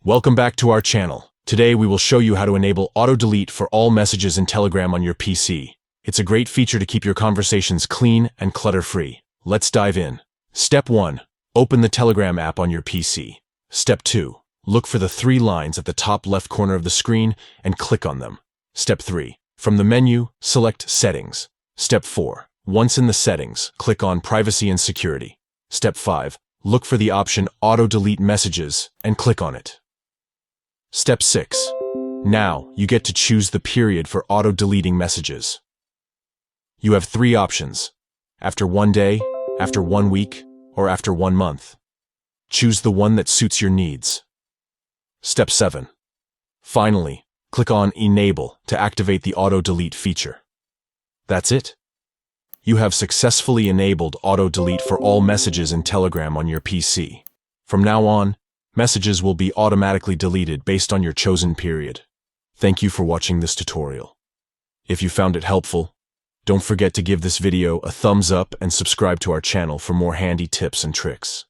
Welcome back to our channel. Today we will show you how to enable auto-delete for all messages in Telegram on your PC. It's a great feature to keep your conversations clean and clutter-free. Let's dive in. Step 1. Open the Telegram app on your PC. Step 2. Look for the 3 lines at the top left corner of the screen and click on them. Step 3. From the menu, select Settings. Step 4. Once in the settings, click on Privacy and Security. Step 5. Look for the option Auto-delete messages and click on it. Step 6. Now, you get to choose the period for auto-deleting messages. You have 3 options: after 1 day, after 1 week, or after 1 month. Choose the one that suits your needs. Step 7. Finally, click on Enable to activate the auto-delete feature. That's it. You have successfully enabled auto-delete for all messages in Telegram on your PC. From now on, messages will be automatically deleted based on your chosen period. Thank you for watching this tutorial. If you found it helpful, don't forget to give this video a thumbs up and subscribe to our channel for more handy tips and tricks.